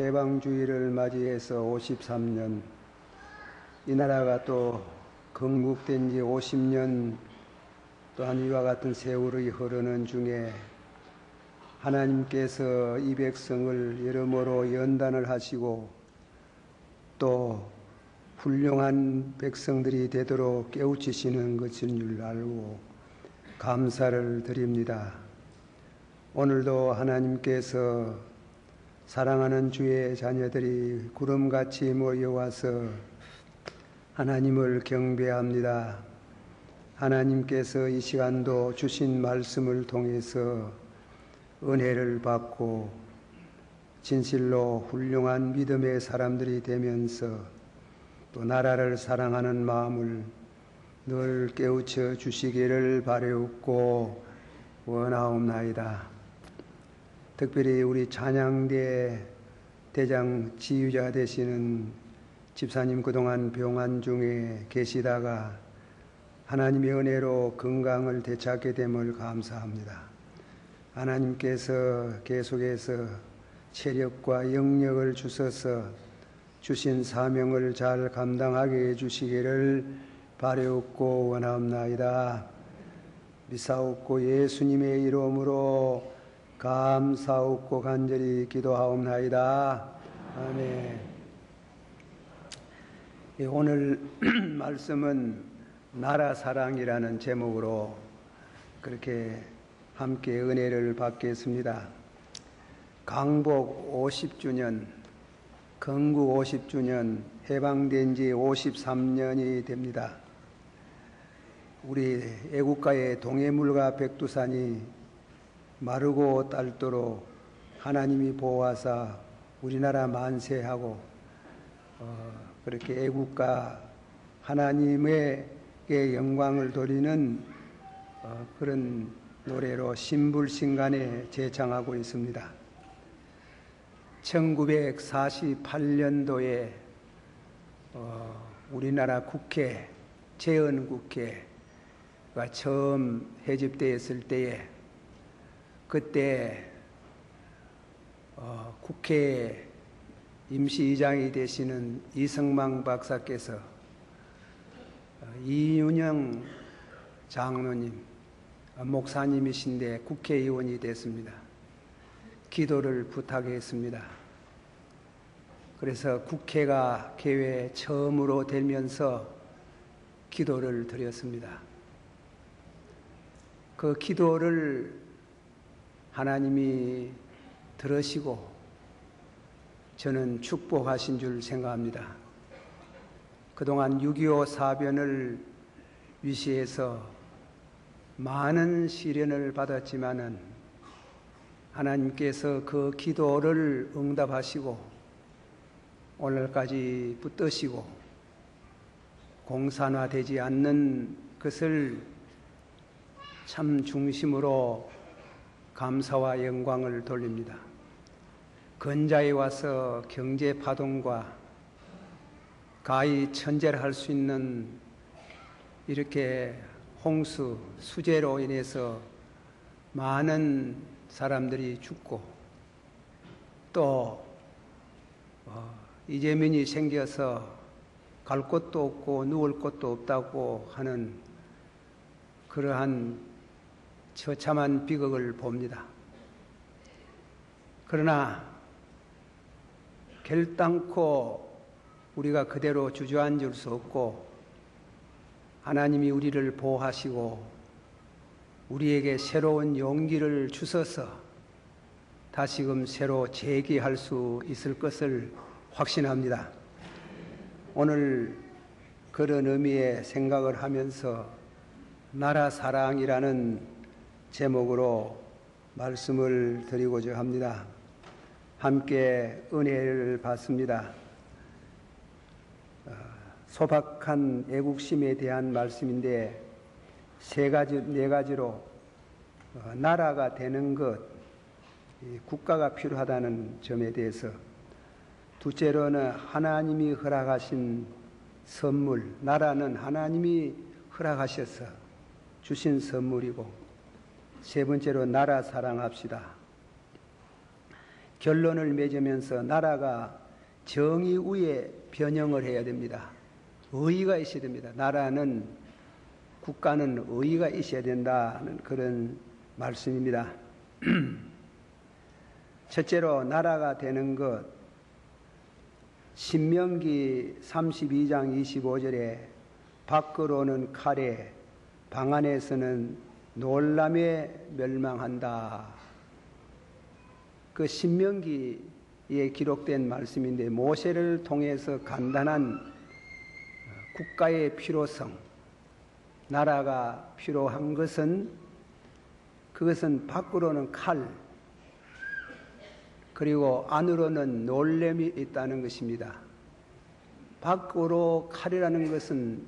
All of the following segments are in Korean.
해방주의를 맞이해서 53년, 이 나라가 또 건국된 지 50년 또한 이와 같은 세월이 흐르는 중에 하나님께서 이 백성을 여러모로 연단을 하시고 또 훌륭한 백성들이 되도록 깨우치시는 것인 줄 알고 감사를 드립니다. 오늘도 하나님께서 사랑하는 주의 자녀들이 구름같이 모여와서 하나님을 경배합니다. 하나님께서 이 시간도 주신 말씀을 통해서 은혜를 받고 진실로 훌륭한 믿음의 사람들이 되면서 또 나라를 사랑하는 마음을 늘 깨우쳐 주시기를 바라옵고 원하옵나이다. 특별히 우리 찬양대 대장 지휘자 되시는 집사님, 그동안 병환 중에 계시다가 하나님의 은혜로 건강을 되찾게 됨을 감사합니다. 하나님께서 계속해서 체력과 영력을 주셔서 주신 사명을 잘 감당하게 해주시기를 바라옵고 원하옵나이다. 미사옵고 예수님의 이름으로 감사옵고 간절히 기도하옵나이다. 아멘. 오늘 말씀은 나라 사랑이라는 제목으로 그렇게 함께 은혜를 받겠습니다. 강복 50주년, 건국 50주년, 해방된 지 53년이 됩니다. 우리 애국가의 동해물과 백두산이 마르고 닳도록 하나님이 보호하사 우리나라 만세하고 그렇게 애국가 하나님에게 영광을 돌리는 그런 노래로 신불신간에 제창하고 있습니다. 1948년도에 우리나라 국회, 재헌국회가 처음 해집되었을 때에 그때 국회 임시의장이 되시는 이성망 박사께서 이윤영 장로님, 목사님이신데 국회의원이 됐습니다. 기도를 부탁했습니다. 그래서 국회가 개회 처음으로 되면서 기도를 드렸습니다. 그 기도를 하나님이 들으시고 저는 축복하신 줄 생각합니다. 그동안 6.25 사변을 위시해서 많은 시련을 받았지만은 하나님께서 그 기도를 응답하시고 오늘까지 붙드시고 공산화되지 않는 것을 참 중심으로 감사와 영광을 돌립니다. 근자에 와서 경제 파동과 가히 천재를 할 수 있는 이렇게 홍수, 수재로 인해서 많은 사람들이 죽고 또 이재민이 생겨서 갈 곳도 없고 누울 곳도 없다고 하는 그러한 처참한 비극을 봅니다. 그러나 결단코 우리가 그대로 주저앉을 수 없고 하나님이 우리를 보호하시고 우리에게 새로운 용기를 주셔서 다시금 새로 재기할 수 있을 것을 확신합니다. 오늘 그런 의미의 생각을 하면서 나라 사랑이라는 제목으로 말씀을 드리고자 합니다. 함께 은혜를 받습니다. 소박한 애국심에 대한 말씀인데 네 가지로 나라가 되는 것, 국가가 필요하다는 점에 대해서, 둘째로는 하나님이 허락하신 선물, 나라는 하나님이 허락하셔서 주신 선물이고, 세 번째로 나라 사랑합시다. 결론을 맺으면서 나라가 정의 위에 변형을 해야 됩니다. 의의가 있어야 됩니다. 나라는, 국가는 의의가 있어야 된다는 그런 말씀입니다. 첫째로 나라가 되는 것, 신명기 32장 25절에 밖으로는 칼에 방 안에서는 놀람에 멸망한다. 그 신명기에 기록된 말씀인데, 모세를 통해서 간단한 국가의 필요성, 나라가 필요한 것은, 그것은 밖으로는 칼, 그리고 안으로는 놀램이 있다는 것입니다. 밖으로 칼이라는 것은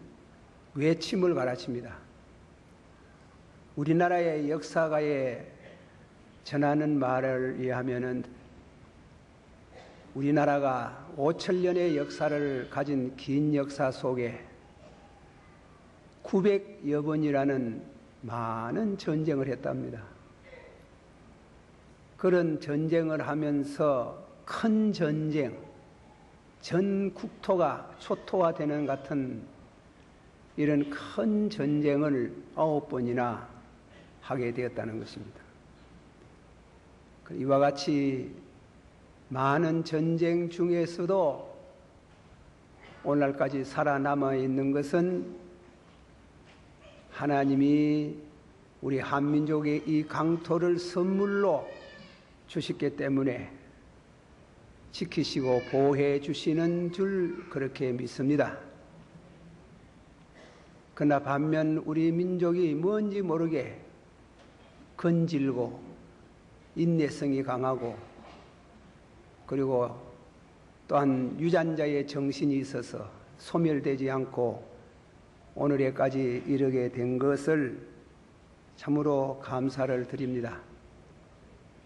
외침을 가르칩니다. 우리나라의 역사가에 전하는 말을 의하면은 우리나라가 5천년의 역사를 가진 긴 역사 속에 900여 번이라는 많은 전쟁을 했답니다. 그런 전쟁을 하면서 큰 전쟁, 전 국토가 초토화되는 같은 이런 큰 전쟁을 9번이나 하게 되었다는 것입니다. 이와 같이 많은 전쟁 중에서도 오늘날까지 살아남아 있는 것은 하나님이 우리 한민족의 이 강토를 선물로 주셨기 때문에 지키시고 보호해 주시는 줄 그렇게 믿습니다. 그러나 반면 우리 민족이 뭔지 모르게 건질고 인내성이 강하고, 그리고 또한 유전자의 정신이 있어서 소멸되지 않고 오늘에까지 이르게 된 것을 참으로 감사를 드립니다.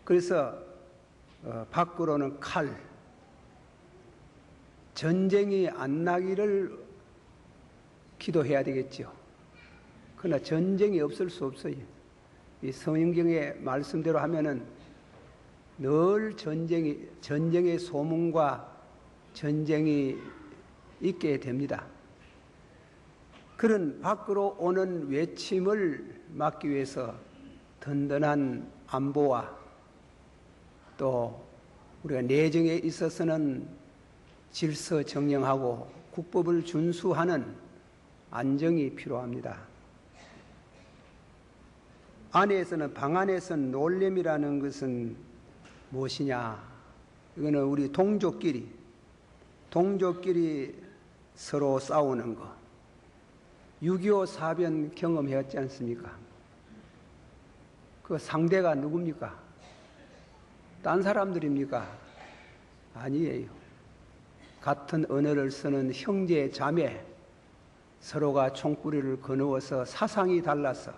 그래서 밖으로는 칼, 전쟁이 안 나기를 기도해야 되겠죠. 그러나 전쟁이 없을 수 없어요. 이 성경의 말씀대로 하면은 늘 전쟁의 소문과 전쟁이 있게 됩니다. 그런 밖으로 오는 외침을 막기 위해서 든든한 안보와 또 우리가 내정에 있어서는 질서 정령하고 국법을 준수하는 안정이 필요합니다. 안에서는, 방 안에서는 놀램이라는 것은 무엇이냐? 이거는 우리 동족끼리 서로 싸우는 거. 6.25 사변 경험했지 않습니까? 그 상대가 누굽니까? 딴 사람들입니까? 아니에요. 같은 언어를 쓰는 형제, 자매, 서로가 총구리를 거누어서 사상이 달라서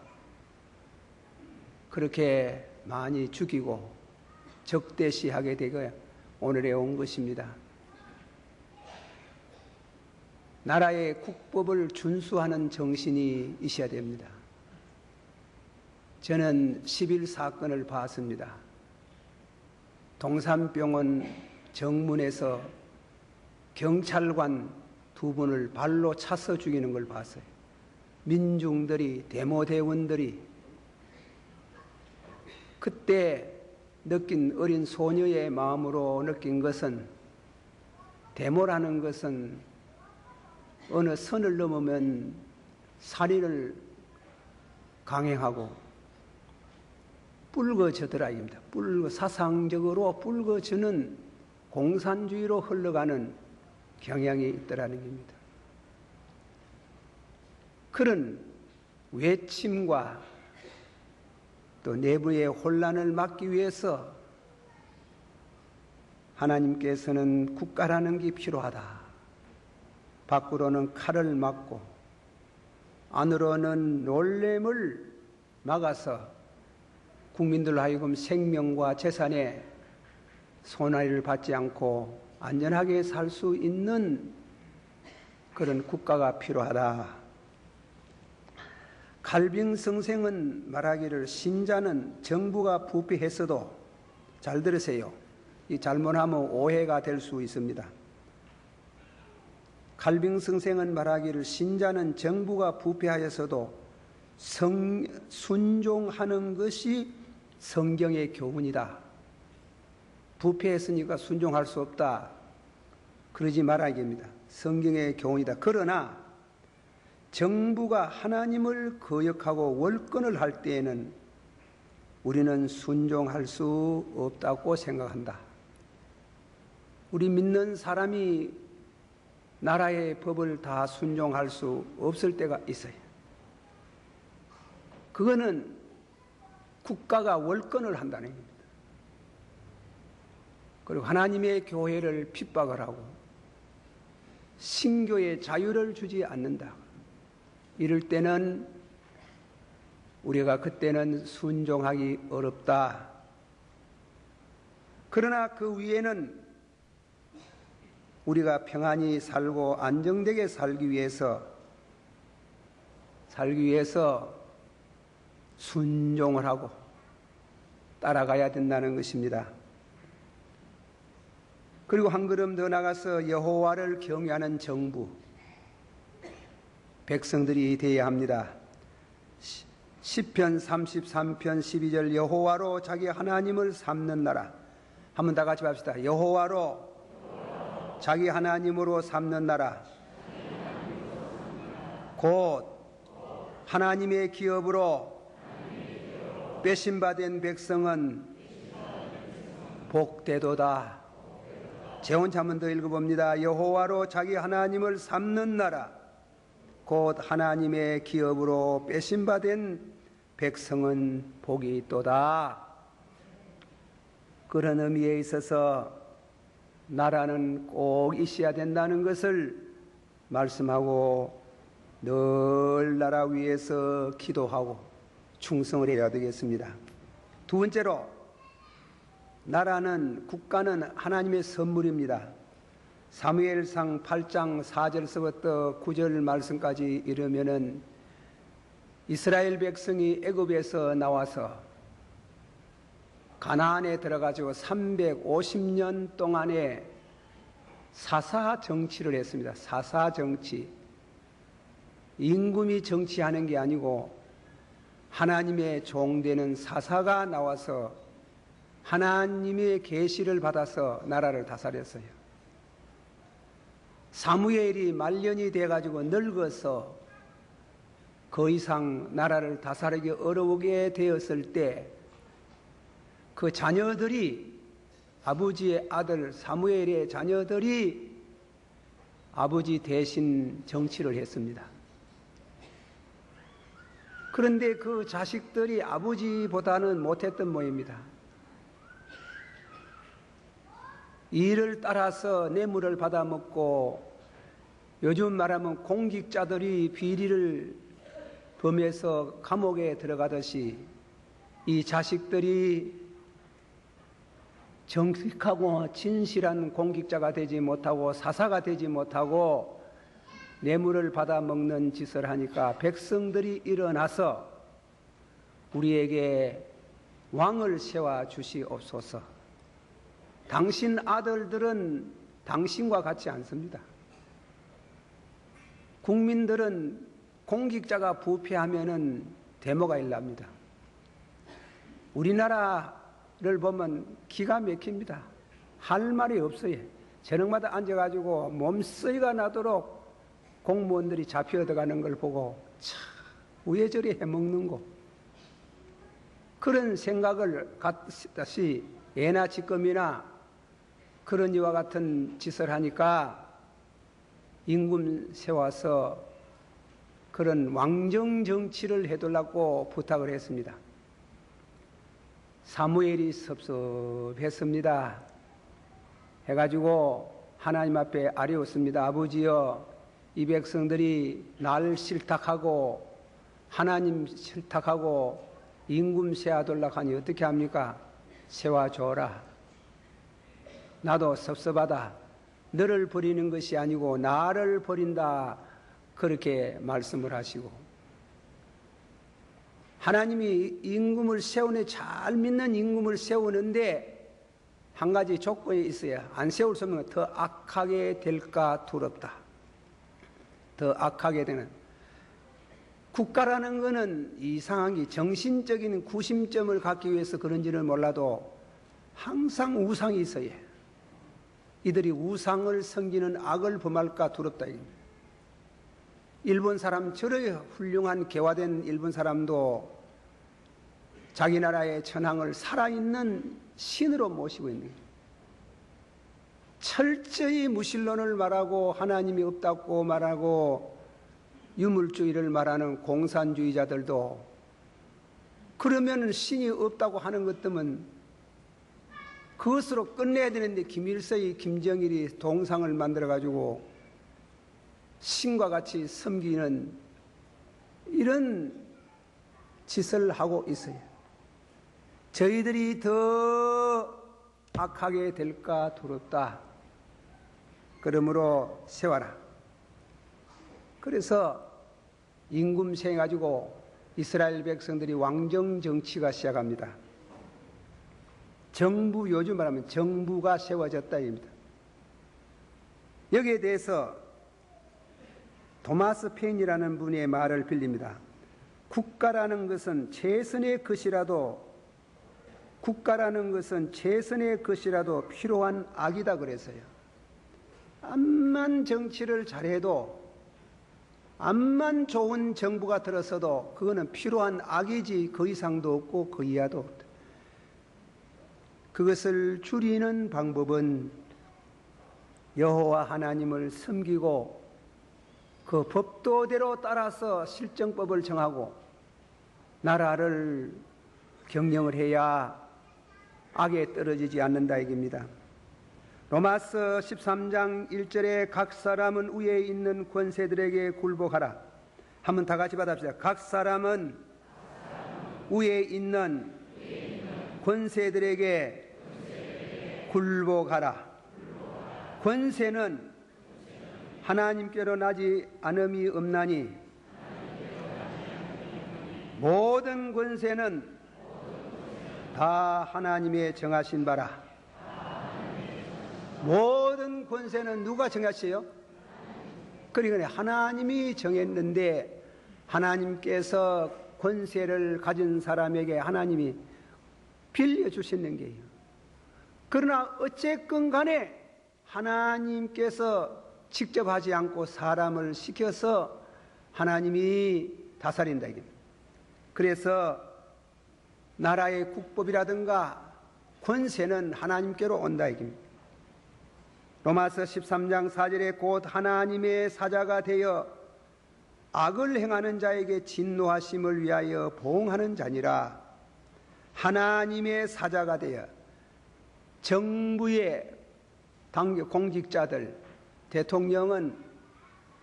그렇게 많이 죽이고 적대시하게 되고 오늘에 온 것입니다. 나라의 국법을 준수하는 정신이 있어야 됩니다. 저는 11사건을 봤습니다. 동산병원 정문에서 경찰관 2분을 발로 차서 죽이는 걸 봤어요. 민중들이, 데모대원들이 그때 느낀, 어린 소녀의 마음으로 느낀 것은, 데모라는 것은 어느 선을 넘으면 살인을 강행하고 붉어져더라 입니다. 사상적으로 붉어지는 공산주의로 흘러가는 경향이 있더라는 겁니다. 그런 외침과 또 내부의 혼란을 막기 위해서 하나님께서는 국가라는 게 필요하다. 밖으로는 칼을 막고 안으로는 놀램을 막아서 국민들 하여금 생명과 재산에 손해를 받지 않고 안전하게 살 수 있는 그런 국가가 필요하다. 칼빈 선생은 말하기를, 신자는 정부가 부패했어도, 잘 들으세요, 이 잘못하면 오해가 될 수 있습니다. 칼빈 선생은 말하기를 신자는 정부가 부패하여서도 순종하는 것이 성경의 교훈이다. 부패했으니까 순종할 수 없다. 그러지 말아야겠습니다. 성경의 교훈이다. 그러나 정부가 하나님을 거역하고 월권을 할 때에는 우리는 순종할 수 없다고 생각한다. 우리 믿는 사람이 나라의 법을 다 순종할 수 없을 때가 있어요. 그거는 국가가 월권을 한다는 겁니다. 그리고 하나님의 교회를 핍박을 하고 신교의 자유를 주지 않는다. 이럴 때는 우리가 그때는 순종하기 어렵다. 그러나 그 위에는 우리가 평안히 살고 안정되게 살기 위해서 순종을 하고 따라가야 된다는 것입니다. 그리고 한 걸음 더 나가서 여호와를 경외하는 정부, 백성들이 되어야 합니다. 시편 33편 12절 여호와로 자기 하나님을 삼는 나라. 한번 다 같이 합시다. 여호와로 자기 하나님으로 삼는 나라. 곧 하나님의 기업으로 빼심받은 백성은 복되도다. 제 혼자 한번 더 읽어봅니다. 여호와로 자기 하나님을 삼는 나라. 곧 하나님의 기업으로 빼심받은 백성은 복이 있도다. 그런 의미에 있어서 나라는 꼭 있어야 된다는 것을 말씀하고 늘 나라 위해서 기도하고 충성을 해야 되겠습니다. 두 번째로 나라는 국가는 하나님의 선물입니다. 사무엘상 8장 4절서부터 9절 말씀까지 이르면은 이스라엘 백성이 애굽에서 나와서 가나안에 들어가지고 350년 동안에 사사 정치를 했습니다. 사사 정치. 임금이 정치하는 게 아니고 하나님의 종되는 사사가 나와서 하나님의 계시를 받아서 나라를 다스렸어요. 사무엘이 말년이 돼가지고 늙어서 더 이상 나라를 다스리기 어려우게 되었을 때 그 자녀들이 아버지의 아들 사무엘의 자녀들이 아버지 대신 정치를 했습니다. 그런데 그 자식들이 아버지보다는 못했던 모양입니다. 이를 따라서 뇌물을 받아먹고 요즘 말하면 공직자들이 비리를 범해서 감옥에 들어가듯이 이 자식들이 정직하고 진실한 공직자가 되지 못하고 사사가 되지 못하고 뇌물을 받아먹는 짓을 하니까 백성들이 일어나서 우리에게 왕을 세워 주시옵소서. 당신 아들들은 당신과 같지 않습니다. 국민들은 공직자가 부패하면은 데모가 일납니다. 우리나라를 보면 기가 막힙니다. 할 말이 없어요. 저녁마다 앉아가지고 몸쓰이가 나도록 공무원들이 잡혀 들어가는 걸 보고 참 우회저리 해먹는 거. 그런 생각을 갖다시 예나 지금이나 그런 이와 같은 짓을 하니까 임금 세워서 그런 왕정 정치를 해달라고 부탁을 했습니다. 사무엘이 섭섭했습니다. 해가지고 하나님 앞에 아뢰었습니다. 아버지여, 이 백성들이 날 실탁하고 하나님 실탁하고 임금 세워달라고 하니 어떻게 합니까? 세워줘라. 나도 섭섭하다. 너를 버리는 것이 아니고 나를 버린다. 그렇게 말씀을 하시고 하나님이 임금을 세우네 잘 믿는 임금을 세우는데 한 가지 조건이 있어야 안 세울 수 없는 건 더 악하게 될까 두렵다. 더 악하게 되는. 국가라는 것은 이상한 게 정신적인 구심점을 갖기 위해서 그런지는 몰라도 항상 우상이 있어야 해. 이들이 우상을 섬기는 악을 범할까 두렵다. 일본 사람, 저렇게 훌륭한 개화된 일본 사람도 자기 나라의 천황을 살아있는 신으로 모시고 있는 거예요. 철저히 무신론을 말하고 하나님이 없다고 말하고 유물주의를 말하는 공산주의자들도 그러면 신이 없다고 하는 것들은 그것으로 끝내야 되는데 김일성이 김정일이 동상을 만들어가지고 신과 같이 섬기는 이런 짓을 하고 있어요. 저희들이 더 악하게 될까 두렵다. 그러므로 세워라. 그래서 임금세 가지고 이스라엘 백성들이 왕정 정치가 시작합니다. 정부, 요즘 말하면 정부가 세워졌다 입니다. 여기에 대해서 토마스 페인이라는 분의 말을 빌립니다. 국가라는 것은 최선의 것이라도 필요한 악이다 그래서요. 암만 정치를 잘해도 암만 좋은 정부가 들어서도 그거는 필요한 악이지 그 이상도 없고 그 이하도 없다. 그것을 줄이는 방법은 여호와 하나님을 섬기고 그 법도대로 따라서 실정법을 정하고 나라를 경영을 해야 악에 떨어지지 않는다 이깁니다. 로마서 13장 1절에 각 사람은 위에 있는 권세들에게 굴복하라. 한번 다 같이 받아봅시다. 각 사람은 위에 있는 권세들에게 굴복하라. 권세는 하나님께로 나지 않음이 없나니 모든 권세는 다 하나님의 정하신 바라. 모든 권세는 누가 정하시요? 그러니까 하나님이 정했는데 하나님께서 권세를 가진 사람에게 하나님이 빌려주시는 게요. 그러나 어쨌건 간에 하나님께서 직접 하지 않고 사람을 시켜서 하나님이 다스린다 이겁니다. 그래서 나라의 국법이라든가 권세는 하나님께로 온다 이겁니다. 로마서 13장 4절에 곧 하나님의 사자가 되어 악을 행하는 자에게 진노하심을 위하여 보응하는 자니라. 하나님의 사자가 되어 정부의 공직자들, 대통령은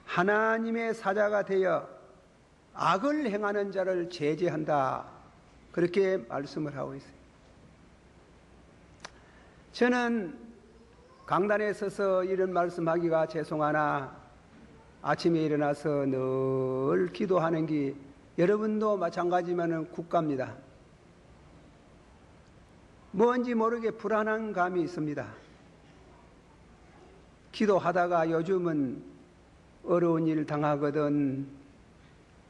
하나님의 사자가 되어 악을 행하는 자를 제재한다. 그렇게 말씀을 하고 있어요. 저는 강단에 서서 이런 말씀하기가 죄송하나 아침에 일어나서 늘 기도하는 게 여러분도 마찬가지지만 국가입니다. 뭔지 모르게 불안한 감이 있습니다. 기도하다가 요즘은 어려운 일 당하거든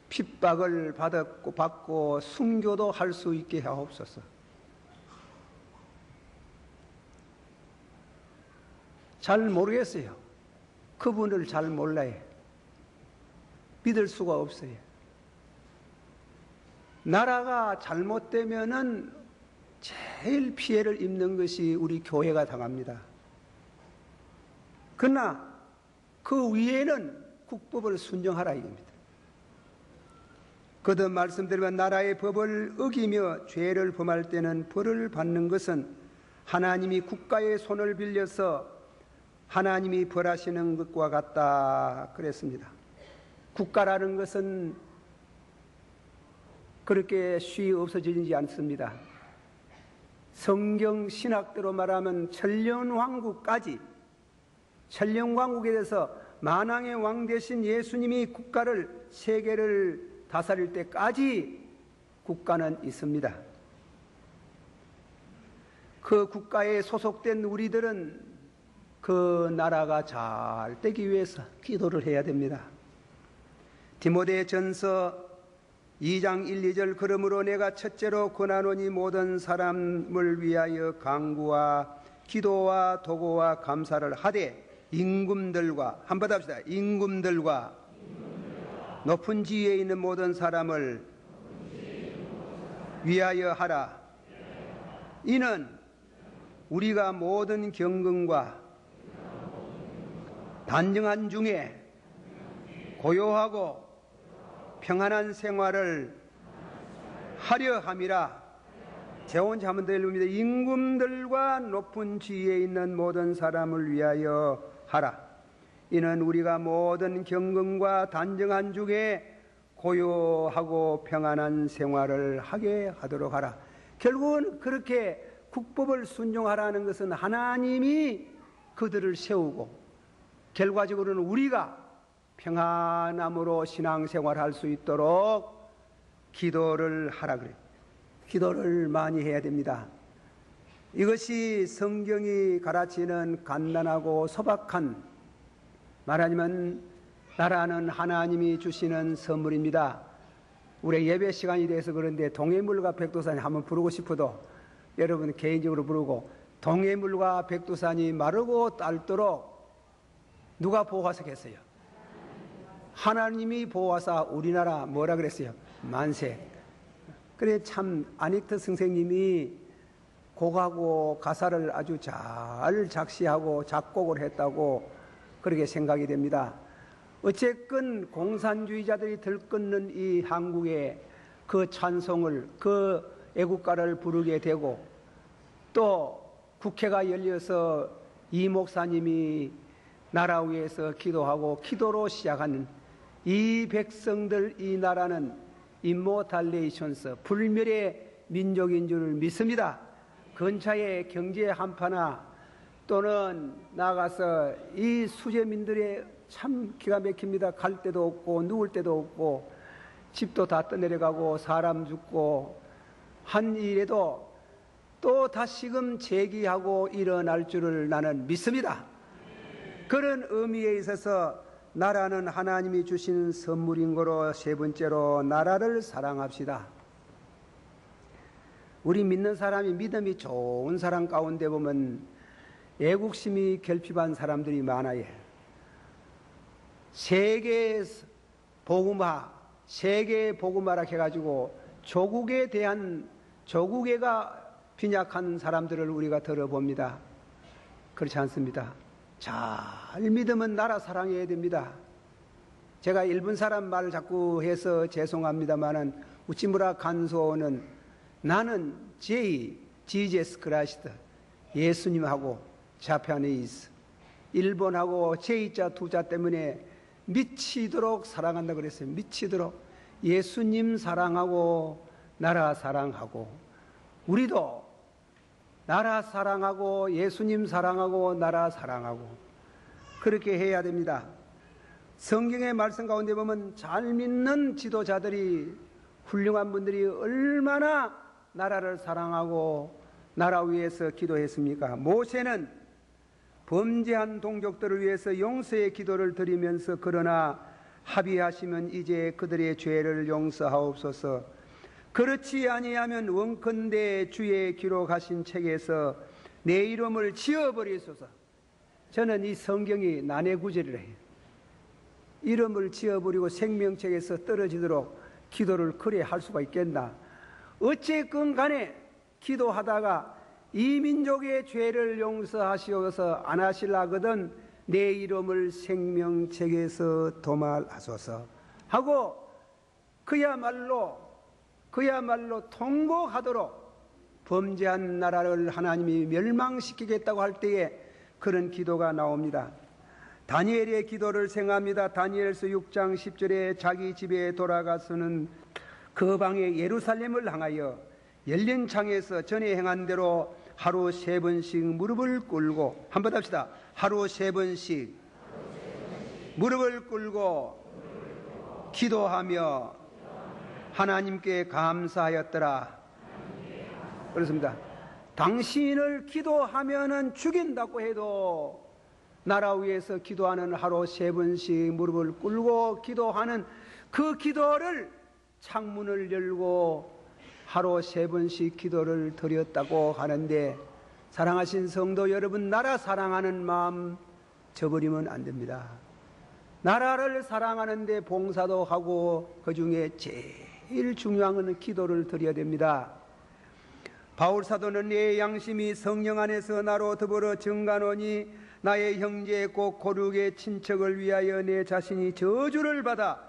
핍박을 받고 순교도 할 수 있게 하옵소서. 잘 모르겠어요. 그분을 잘 몰라요. 믿을 수가 없어요. 나라가 잘못되면은 제일 피해를 입는 것이 우리 교회가 당합니다. 그러나 그 위에는 국법을 순종하라 이겁니다. 거듭 말씀드리면 나라의 법을 어기며 죄를 범할 때는 벌을 받는 것은 하나님이 국가의 손을 빌려서 하나님이 벌하시는 것과 같다 그랬습니다. 국가라는 것은 그렇게 쉬이 없어지지 않습니다. 성경 신학대로 말하면 천년왕국까지, 천년왕국에 대해서 만왕의 왕 되신 예수님이 국가를, 세계를 다스릴 때까지 국가는 있습니다. 그 국가에 소속된 우리들은 그 나라가 잘 되기 위해서 기도를 해야 됩니다. 디모데전서 2장 1, 2절 그러므로 내가 첫째로 권하노니 모든 사람을 위하여 간구와 기도와 도구와 감사를 하되 임금들과 한번 합시다. 임금들과 높은 지위에 있는 모든 사람을 위하여 하라. 이는 우리가 모든 경건과 단정한 중에 고요하고 평안한 생활을 하려 함이라. 제가 혼자 한번 더 읽습니다. 임금들과 높은 지위에 있는 모든 사람을 위하여 하라. 이는 우리가 모든 경건과 단정한 중에 고요하고 평안한 생활을 하게 하도록 하라. 결국은 그렇게 국법을 순종하라는 것은 하나님이 그들을 세우고 결과적으로는 우리가 평안함으로 신앙생활할 수 있도록 기도를 하라 그래요. 기도를 많이 해야 됩니다. 이것이 성경이 가르치는 간단하고 소박한 말하자면 나라는 하나님이 주시는 선물입니다. 우리 예배 시간이 돼서 그런데 동해물과 백두산이 한번 부르고 싶어도 여러분 개인적으로 부르고 동해물과 백두산이 마르고 닳도록 누가 보호하사 했어요? 하나님이 보호하사 우리나라 뭐라 그랬어요? 만세. 그래 참 아닉트 선생님이 곡하고 가사를 아주 잘 작시하고 작곡을 했다고 그렇게 생각이 됩니다. 어쨌건 공산주의자들이 들끓는 이 한국에 그 찬송을 그 애국가를 부르게 되고 또 국회가 열려서 이 목사님이 나라 위에서 기도하고 기도로 시작하는 이 백성들 이 나라는 임모탈레이션스 불멸의 민족인 줄 믿습니다. 근처의 경제 한파나 또는 나가서 이 수재민들의 참 기가 막힙니다. 갈 데도 없고 누울 데도 없고 집도 다 떠내려가고 사람 죽고 한 일에도 또 다시금 재기하고 일어날 줄을 나는 믿습니다. 그런 의미에 있어서 나라는 하나님이 주신 선물인 거로 세 번째로 나라를 사랑합시다. 우리 믿는 사람이 믿음이 좋은 사람 가운데 보면 애국심이 결핍한 사람들이 많아요. 세계 복음화라 해가지고 조국애가 빈약한 사람들을 우리가 들어봅니다. 그렇지 않습니다. 잘 믿으면 나라 사랑해야 됩니다. 제가 일본 사람 말 자꾸 해서 죄송합니다만은 우치무라 간소는 나는 지제스 크라이스트 예수님하고 자파니스 일본하고 제2자 두자 때문에 미치도록 사랑한다 그랬어요. 미치도록 예수님 사랑하고 나라 사랑하고 우리도 나라 사랑하고 예수님 사랑하고 나라 사랑하고 그렇게 해야 됩니다. 성경의 말씀 가운데 보면 잘 믿는 지도자들이 훌륭한 분들이 얼마나 나라를 사랑하고 나라 위해서 기도했습니까? 모세는 범죄한 동족들을 위해서 용서의 기도를 드리면서 그러나 합의하시면 이제 그들의 죄를 용서하옵소서. 그렇지 아니하면 원컨대 주의 기록하신 책에서 내 이름을 지워버리소서. 저는 이 성경이 난해구절이라 해요. 이름을 지워버리고 생명책에서 떨어지도록 기도를 그래 할 수가 있겠나. 어쨌건 간에 기도하다가 이 민족의 죄를 용서하시어서 안 하시려거든 내 이름을 생명책에서 도말하소서 하고 그야말로 통곡하도록 범죄한 나라를 하나님이 멸망시키겠다고 할 때에 그런 기도가 나옵니다. 다니엘의 기도를 생각합니다. 다니엘서 6장 10절에 자기 집에 돌아가서는 그 방에 예루살렘을 향하여 열린 창에서 전에 행한 대로 하루 3번씩 무릎을 꿇고 한번 합시다. 하루 3번씩 무릎을 꿇고 기도하며 하나님께 감사하였더라. 그렇습니다. 당신을 기도하면은 죽인다고 해도 나라 위에서 기도하는 하루 3번씩 무릎을 꿇고 기도하는 그 기도를 창문을 열고 하루 3번씩 기도를 드렸다고 하는데, 사랑하신 성도 여러분, 나라 사랑하는 마음 저버리면 안 됩니다. 나라를 사랑하는데 봉사도 하고 그 중에 제일 중요한 것은 기도를 드려야 됩니다. 바울 사도는 내 양심이 성령 안에서 나로 더불어 증가노니 나의 형제 곧 고륙의 친척을 위하여 내 자신이 저주를 받아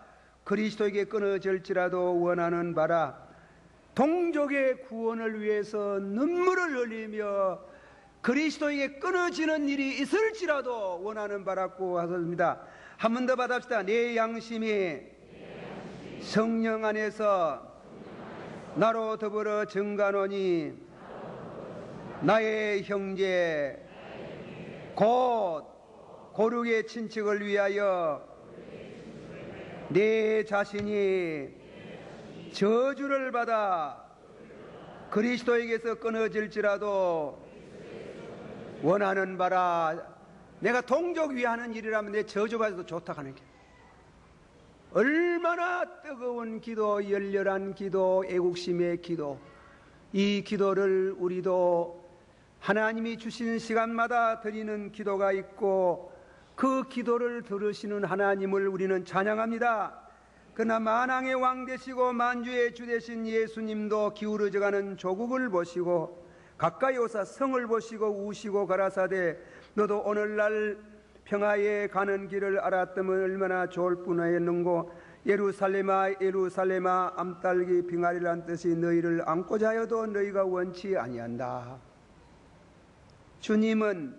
그리스도에게 끊어질지라도 원하는 바라. 동족의 구원을 위해서 눈물을 흘리며 그리스도에게 끊어지는 일이 있을지라도 원하는 바라고 하셨습니다. 한 번 더 받읍시다. 내 양심이 성령 안에서 나로 더불어 증가노니 나의 형제 곧 고륙의 친척을 위하여 내 자신이 저주를 받아 그리스도에게서 끊어질지라도 원하는 바라. 내가 동족 위하는 일이라면 내 저주받아도 좋다 하는 게, 얼마나 뜨거운 기도, 열렬한 기도, 애국심의 기도, 이 기도를 우리도 하나님이 주시는 시간마다 드리는 기도가 있고 그 기도를 들으시는 하나님을 우리는 찬양합니다. 그러나 만왕의 왕 되시고 만주의 주 되신 예수님도 기울어져가는 조국을 보시고 가까이 오사 성을 보시고 우시고 가라사대 너도 오늘날 평화에 가는 길을 알았다면 얼마나 좋을 뻔하였는고 예루살렘아 예루살렘아 암딸기 빙하리란 뜻이 너희를 안고자 하여도 너희가 원치 아니한다. 주님은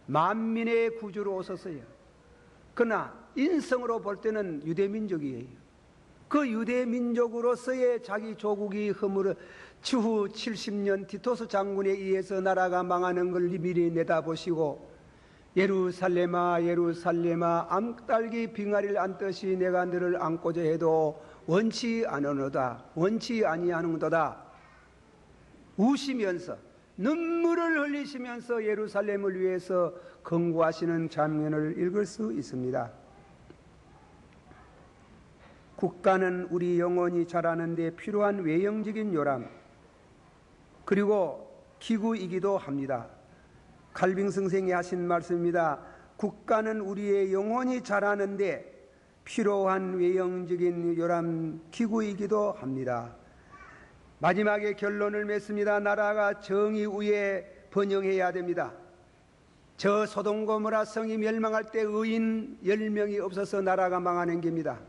만민의 구주로 오셨어요. 그러나 인성으로 볼 때는 유대민족이에요. 그 유대민족으로서의 자기 조국이 허물어 추후 70년 티토스 장군에 의해서 나라가 망하는 걸 미리 내다보시고 예루살렘아 예루살렘아 암딸기 빙하리를 안듯이 내가 너를 안고자 해도 원치 않으노다 원치 아니하는도다 우시면서 눈물을 흘리시면서 예루살렘을 위해서 경고하시는 장면을 읽을 수 있습니다. 국가는 우리 영혼이 자라는 데 필요한 외형적인 요람 그리고 기구이기도 합니다. 칼빈 선생이 하신 말씀입니다. 국가는 우리의 영혼이 자라는 데 필요한 외형적인 요람 기구이기도 합니다. 마지막에 결론을 맺습니다. 나라가 정의 위에 번영해야 됩니다. 저 소돔 고모라 성이 멸망할 때 의인 10명이 없어서 나라가 망하는 겁니다.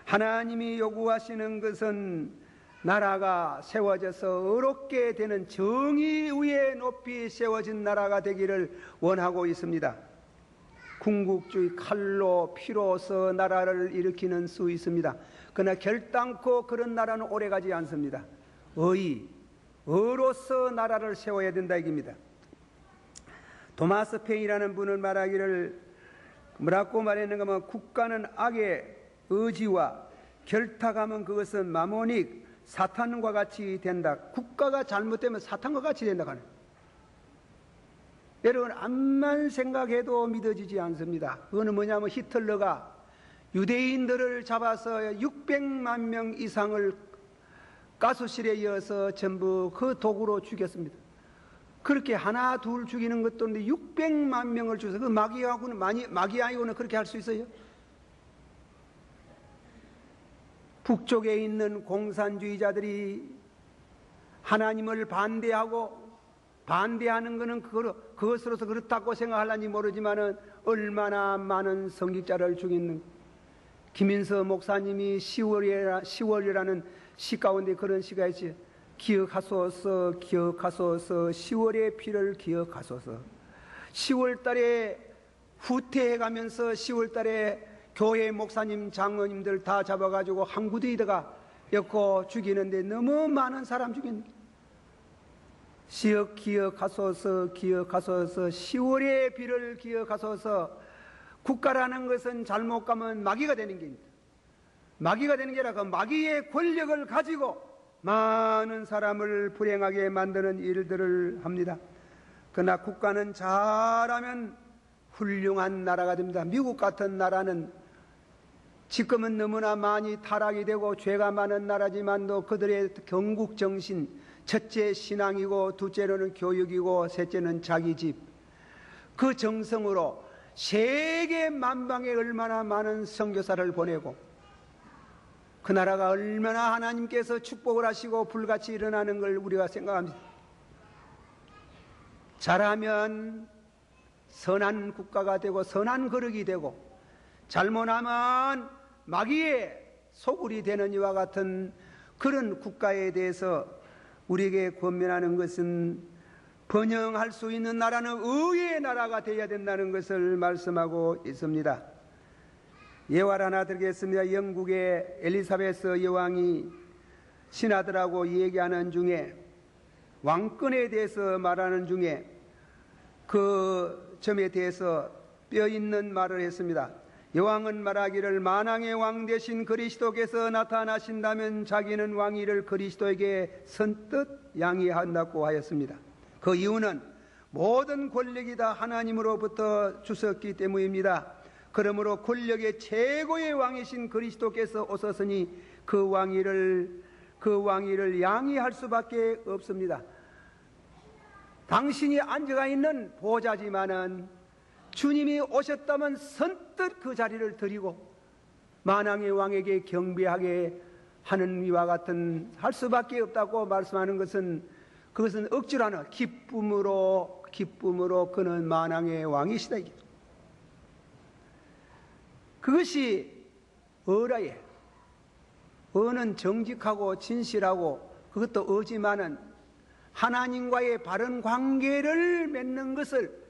하나님이 요구하시는 것은 나라가 세워져서 의롭게 되는 정의 위에 높이 세워진 나라가 되기를 원하고 있습니다. 궁극주의 칼로 피로서 나라를 일으키는 수 있습니다. 그러나 결단코 그런 나라는 오래가지 않습니다. 의로서 나라를 세워야 된다 이깁니다. 토마스 페인이라는 분은 말하기를 뭐라고 말했는가 하면 국가는 악의 의지와 결탁하면 그것은 마모닉 사탄과 같이 된다. 국가가 잘못되면 사탄과 같이 된다 하는. 여러분 암만 생각해도 믿어지지 않습니다. 그거는 뭐냐면 히틀러가 유대인들을 잡아서 600만 명 이상을 가스실에 이어서 전부 그 도구로 죽였습니다. 그렇게 하나 둘 죽이는 것도 없는데 600만 명을 죽여서 그 마귀하고는 그렇게 할 수 있어요? 북쪽에 있는 공산주의자들이 하나님을 반대하는 것은 그것으로서 그렇다고 생각하려니 모르지만은 얼마나 많은 성직자를 죽이는 김인서 목사님이 10월이라는 시 가운데 그런 시가 있지. 기억하소서 기억하소서 10월의 피를 기억하소서. 10월 달에 후퇴해가면서 10월 달에 교회 목사님 장로님들 다 잡아가지고 한 구덩이다가 엮고 죽이는데 너무 많은 사람 죽였는데 기억하소서 기억하소서 10월의 비를 기억하소서. 국가라는 것은 잘못 가면 마귀가 되는 겁니다. 마귀가 되는 게 아니라 그 마귀의 권력을 가지고 많은 사람을 불행하게 만드는 일들을 합니다. 그러나 국가는 잘하면 훌륭한 나라가 됩니다. 미국 같은 나라는 지금은 너무나 많이 타락이 되고 죄가 많은 나라지만도 그들의 경국 정신, 첫째 신앙이고 둘째로는 교육이고 셋째는 자기 집, 그 정성으로 세계 만방에 얼마나 많은 선교사를 보내고 그 나라가 얼마나 하나님께서 축복을 하시고 불같이 일어나는 걸 우리가 생각합니다. 잘하면 선한 국가가 되고 선한 거룩이 되고 잘못하면 마귀의 소굴이 되는 이와 같은 그런 국가에 대해서 우리에게 권면하는 것은 번영할 수 있는 나라는 의의 나라가 되어야 된다는 것을 말씀하고 있습니다. 예화를 하나 드리겠습니다. 영국의 엘리사베스 여왕이 신하들하고 얘기하는 중에 왕권에 대해서 말하는 중에 그 점에 대해서 뼈 있는 말을 했습니다. 여왕은 말하기를 만왕의 왕 되신 그리스도께서 나타나신다면 자기는 왕위를 그리스도에게 선뜻 양해한다고 하였습니다. 그 이유는 모든 권력이 다 하나님으로부터 주셨기 때문입니다. 그러므로 권력의 최고의 왕이신 그리스도께서 오셨으니 그 왕위를 양해할 수밖에 없습니다. 당신이 앉아가 있는 보좌지만은 주님이 오셨다면 선뜻 그 자리를 드리고 만왕의 왕에게 경배하게 하는 이와 같은 할 수밖에 없다고 말씀하는 것은 그것은 억지로 하는 기쁨으로 그는 만왕의 왕이시다. 그것이 어라예. 어는 정직하고 진실하고 그것도 어지만은 하나님과의 바른 관계를 맺는 것을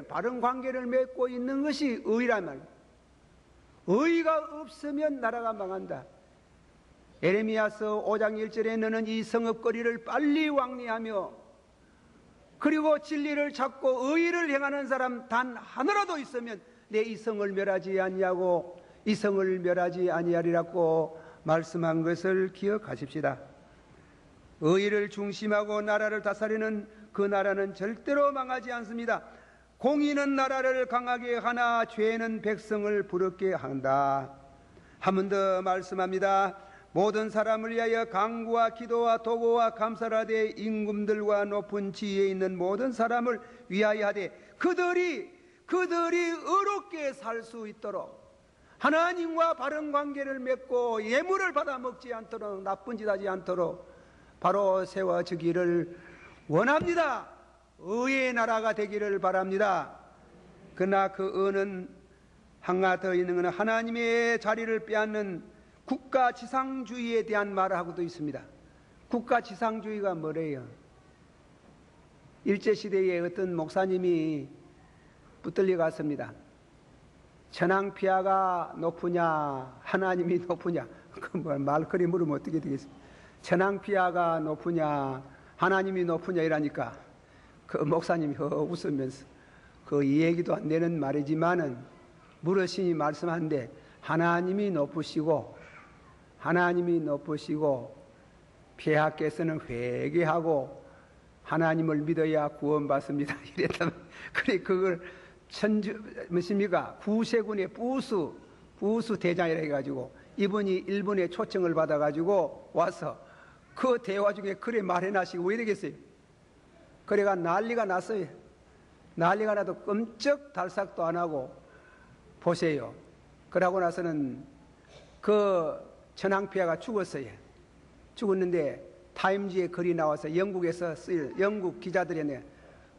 바른 관계를 맺고 있는 것이 의란 말이에요. 의가 없으면 나라가 망한다. 에레미야서 5장 1절에 너는 이 성읍거리를 빨리 왕래하며 그리고 진리를 찾고 의를 행하는 사람 단 하나라도 있으면 내 이 성을 멸하지 아니하고 이 성을 멸하지 아니하리라고 말씀한 것을 기억하십시다. 의를 중심하고 나라를 다스리는 그 나라는 절대로 망하지 않습니다. 공의는 나라를 강하게 하나 죄는 백성을 부럽게 한다. 한 번 더 말씀합니다. 모든 사람을 위하여 간구와 기도와 도구와 감사를 하되 임금들과 높은 지위에 있는 모든 사람을 위하여 하되 그들이 의롭게 살 수 있도록 하나님과 바른 관계를 맺고 예물을 받아 먹지 않도록 나쁜 짓 하지 않도록 바로 세워지기를 원합니다. 의의 나라가 되기를 바랍니다. 그러나 그 의는 하나 더 있는 것은 하나님의 자리를 빼앗는 국가지상주의에 대한 말을 하고도 있습니다. 국가지상주의가 뭐래요? 일제시대에 어떤 목사님이 붙들려 갔습니다. 천황폐하가 높으냐 하나님이 높으냐, 그 말거리 물으면 어떻게 되겠습니까? 천황폐하가 높으냐 하나님이 높으냐 이라니까 그 목사님이 웃으면서 그 얘기도 안 되는 말이지만은 물으시니 말씀하는데 하나님이 높으시고 폐하께서는 회개하고 하나님을 믿어야 구원받습니다. 이랬다면 그래 그걸 무엇입니까? 구세군의 부수 대장이라 해가지고 이분이 일본의 초청을 받아가지고 와서 그 대화 중에 그래 말해놔시고 왜 되겠어요? 그래가 난리가 났어요. 난리가 나도 끔쩍 달싹도 안 하고 보세요. 그러고 나서는 그 천황폐하가 죽었어요. 죽었는데 타임지에 글이 나와서 영국에서 쓰일 영국 기자들이 내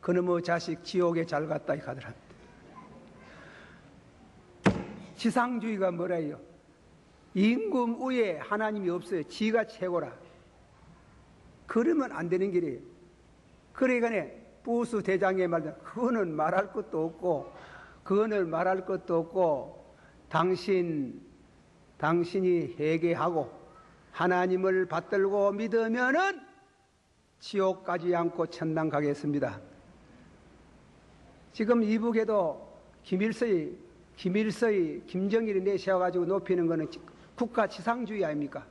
그놈의 자식 지옥에 잘 갔다 하더랍니다. 지상주의가 뭐래요? 임금 위에 하나님이 없어요. 지가 최고라. 그러면 안 되는 길이에요. 그러니까 부수 대장의 말은 그거는 말할 것도 없고 당신이 회개하고 하나님을 받들고 믿으면은 지옥 가지 않고 천당 가겠습니다. 지금 이북에도 김정일이 내세워가지고 높이는 거는 국가 지상주의 아닙니까?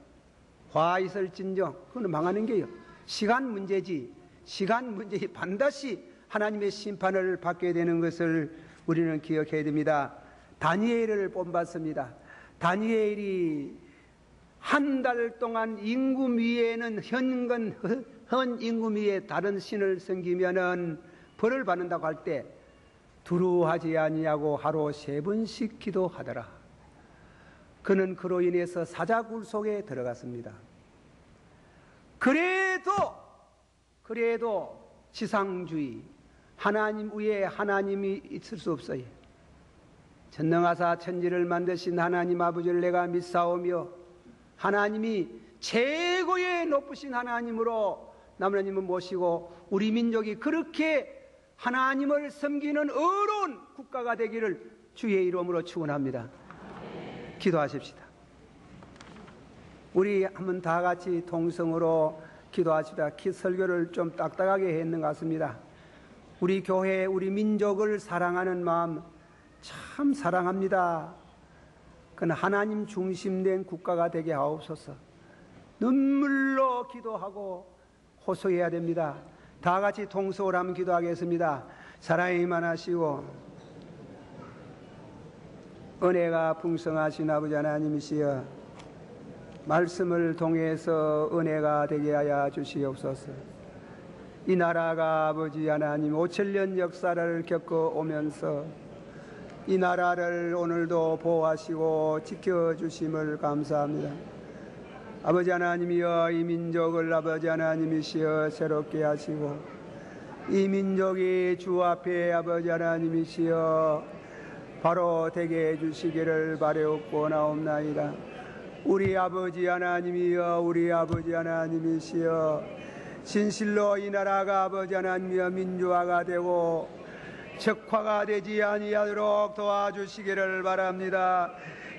화 있을진정. 그건 망하는 게요. 시간 문제지. 시간 문제지. 반드시 하나님의 심판을 받게 되는 것을 우리는 기억해야 됩니다. 다니엘을 본받습니다. 다니엘이 한 달 동안 임금 위에는 현 임금 위에 다른 신을 섬기면은 벌을 받는다고 할 때 두루하지 아니하고 하루 3번씩 기도하더라. 그는 그로 인해서 사자굴 속에 들어갔습니다. 그래도 지상주의, 하나님 위에 하나님이 있을 수 없어요. 전능하사 천지를 만드신 하나님 아버지를 내가 믿사오며 하나님이 최고의 높으신 하나님으로 하나님을 모시고 우리 민족이 그렇게 하나님을 섬기는 어려운 국가가 되기를 주의 이름으로 축원합니다. 기도하십시다. 우리 한번 다 같이 동성으로 기도하십시다. 설교를 좀 딱딱하게 했는 것 같습니다. 우리 교회, 우리 민족을 사랑하는 마음 참 사랑합니다. 그건 하나님 중심된 국가가 되게 하옵소서. 눈물로 기도하고 호소해야 됩니다. 다 같이 동서로 한번 기도하겠습니다. 사랑이 많으시고 은혜가 풍성하신 아버지 하나님이시여, 말씀을 통해서 은혜가 되게 하여 주시옵소서. 이 나라가 아버지 하나님 5,000년 역사를 겪어오면서 이 나라를 오늘도 보호하시고 지켜주심을 감사합니다. 아버지 하나님이여, 이 민족을 아버지 하나님이시여 새롭게 하시고 이 민족이 주 앞에 아버지 하나님이시여 바로 되게 해주시기를 바라옵고 나옵나이다. 우리 아버지 하나님이여, 우리 아버지 하나님이시여, 진실로 이 나라가 아버지 하나님이여 민주화가 되고 적화가 되지 아니하도록 도와주시기를 바랍니다.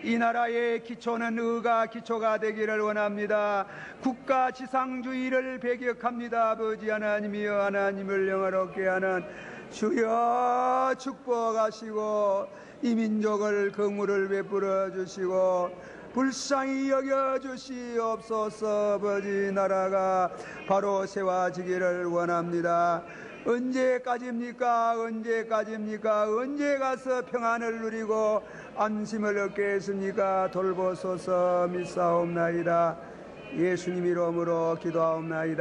이 나라의 기초는 의가 기초가 되기를 원합니다. 국가 지상주의를 배격합니다. 아버지 하나님이여, 하나님을 영화롭게 하는 주여 축복하시고 이 민족을 긍휼을 베풀어 주시고 불쌍히 여겨 주시옵소서. 아버지 나라가 바로 세워지기를 원합니다. 언제까지입니까? 언제 가서 평안을 누리고 안심을 얻겠습니까? 돌보소서. 믿사옵나이다. 예수님 이름으로 기도하옵나이다.